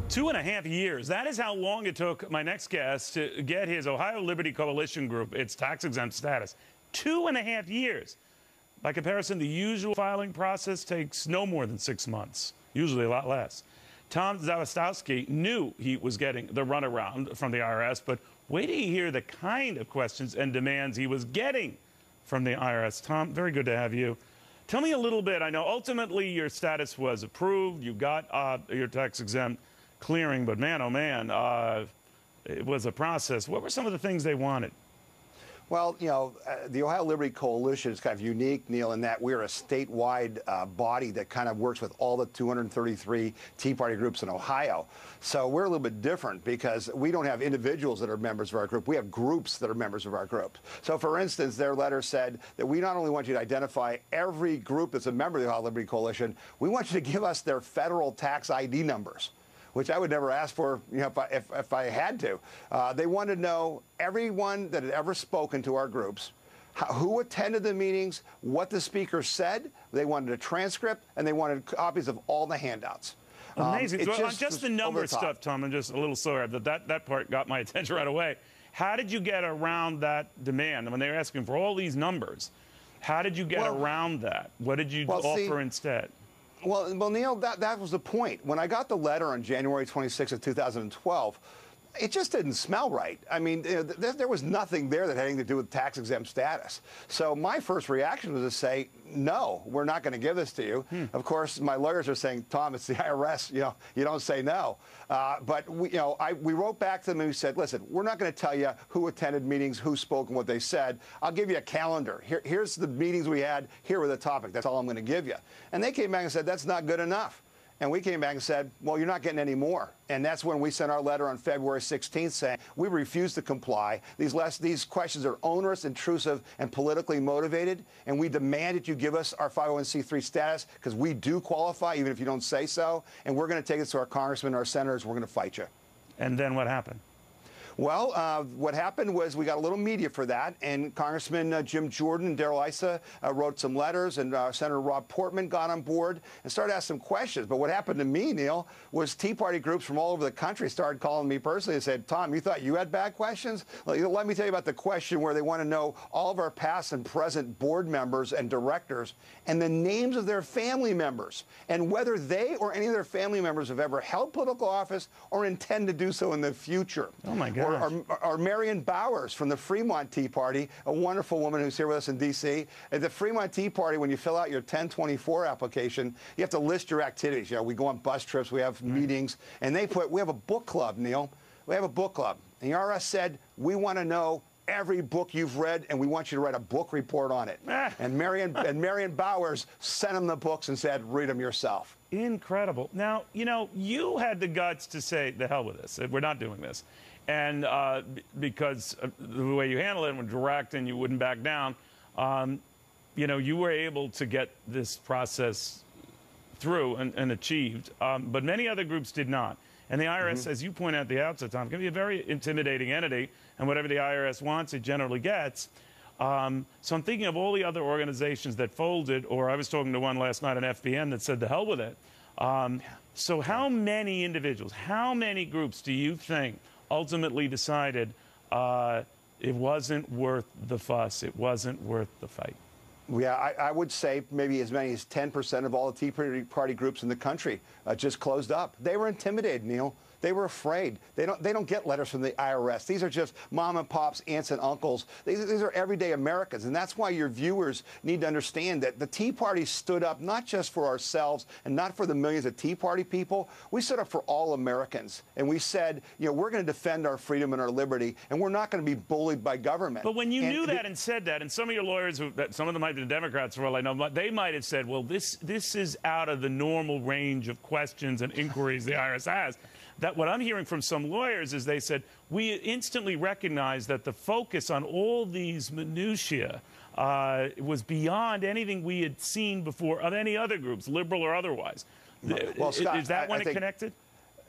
2.5 years. That is how long it took my next guest to get his Ohio Liberty Coalition group its tax-exempt status. 2.5 years. By comparison, the usual filing process takes no more than 6 months, usually a lot less. Tom Zawistowski knew he was getting the runaround from the IRS, but wait till you hear the kind of questions and demands he was getting from the IRS. Tom, very good to have you. Tell me a little bit. I know ultimately your status was approved. You got your tax-exempt clearing, but man, oh man, it was a process. What were some of the things they wanted? Well, you know, the Ohio Liberty Coalition is kind of unique, Neil, in that we're a statewide body that kind of works with all the 233 Tea Party groups in Ohio. So we're a little bit different because we don't have individuals that are members of our group. We have groups that are members of our group. So, for instance, their letter said that we not only want you to identify every group that's a member of the Ohio Liberty Coalition, we want you to give us their federal tax ID numbers, which I would never ask for, you know, if I had to. They wanted to know everyone that had ever spoken to our groups, who attended the meetings, what the speaker said. They wanted a transcript, and they wanted copies of all the handouts. Amazing. So on just the number stuff, Tom, I'm just a little slower. That part got my attention right away. How did you get around that demand? When they were asking for all these numbers, how did you get around that? What did you offer instead? Well, Neil, that was the point. When I got the letter on January 26th of 2012, it just didn't smell right. I mean, there was nothing there that had anything to do with tax-exempt status. So my first reaction was to say, no, we're not going to give this to you. Of course, my lawyers are saying, Tom, it's the IRS. You know, you don't say no. But we wrote back to them and we said, listen, we're not going to tell you who attended meetings, who spoke, and what they said. I'll give you a calendar. Here's the meetings we had. Here were the topics. That's all I'm going to give you. And they came back and said, that's not good enough. And we came back and said, well, you're not getting any more. And that's when we sent our letter on February 16th saying we refuse to comply. These questions are onerous, intrusive, and politically motivated. And we demand that you give us our 501c3 status because we do qualify, even if you don't say so. And we're going to take it to our congressmen, our senators. We're going to fight you. And then what happened? Well, what happened was we got a little media for that, and Congressman Jim Jordan and Darrell Issa wrote some letters, and Senator Rob Portman got on board and started asking some questions. But what happened to me, Neil, was Tea Party groups from all over the country started calling me personally and said, Tom, you thought you had bad questions? Let me tell you about the question where they want to know all of our past and present board members and directors and the names of their family members and whether they or any of their family members have ever held political office or intend to do so in the future. Oh, my God. Or Marion Bowers from the Fremont Tea Party, a wonderful woman who's here with us in D.C. At the Fremont Tea Party, when you fill out your 1024 application, you have to list your activities. You know, we go on bus trips, we have meetings, and we have a book club, Neil. We have a book club. And the IRS said, we want to know every book you've read, and we want you to write a book report on it. And Marion Bowers sent them the books and said, read them yourself. Incredible. Now, you know, you had the guts to say, the hell with this. We're not doing this. And because the way you handle it, and direct, and you wouldn't back down, you know, you were able to get this process through and achieved. But many other groups did not. And the IRS, as you point out at the outset, Tom, can be a very intimidating entity. And whatever the IRS wants, it generally gets. So I'm thinking of all the other organizations that folded, or I was talking to one last night on FBN that said, the hell with it. So how many individuals, how many groups do you think ultimately decided it wasn't worth the fuss, it wasn't worth the fight? Yeah, I would say maybe as many as 10% of all the Tea Party groups in the country just closed up. They were intimidated, Neil. They were afraid. They don't get letters from the IRS. These are just mom and pops, aunts and uncles. These are everyday Americans. And that's why your viewers need to understand that the Tea Party stood up not just for ourselves and not for the millions of Tea Party people. We stood up for all Americans. And we said, you know, we're going to defend our freedom and our liberty, and we're not going to be bullied by government. But when you knew that and said that, and some of your lawyers, some of them might be Democrats for all I know, they might have said, well, this is out of the normal range of questions and inquiries the IRS has. That what I'm hearing from some lawyers is they said, we instantly recognized that the focus on all these minutiae was beyond anything we had seen before of any other groups, liberal or otherwise. Well, Scott, is that when it connected?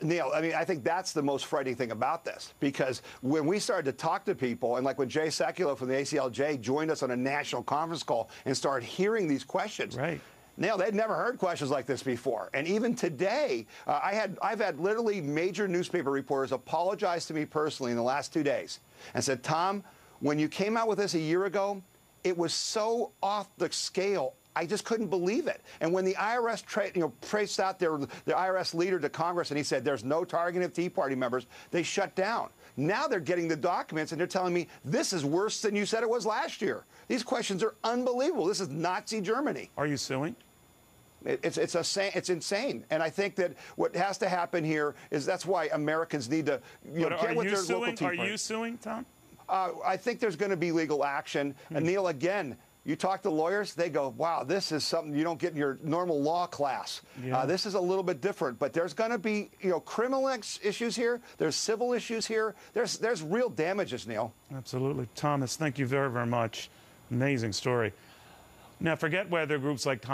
Neil, I mean, I think that's the most frightening thing about this, because when we started to talk to people, and like when Jay Sekulow from the ACLJ joined us on a national conference call and started hearing these questions, right. Neil, they'd never heard questions like this before. And even today, I've had literally major newspaper reporters apologize to me personally in the last 2 days and said, Tom, when you came out with this a year ago, it was so off the scale. I just couldn't believe it. And when the IRS traced out the IRS leader to Congress and he said there's no targeting of Tea Party members, they shut down. Now they're getting the documents and they're telling me this is worse than you said it was last year. These questions are unbelievable. This is Nazi Germany. Are you suing? It's insane. And I think that what has to happen here is that's why Americans need to get with their local Tea Party. Are you suing, Tom? I think there's going to be legal action. And Neil, again, you talk to lawyers, they go, wow, this is something you don't get in your normal law class. Yeah. This is a little bit different. But there's going to be criminal issues here. There's civil issues here. There's real damages, Neil. Absolutely. Thomas, thank you very, very much. Amazing story. Now, forget whether groups like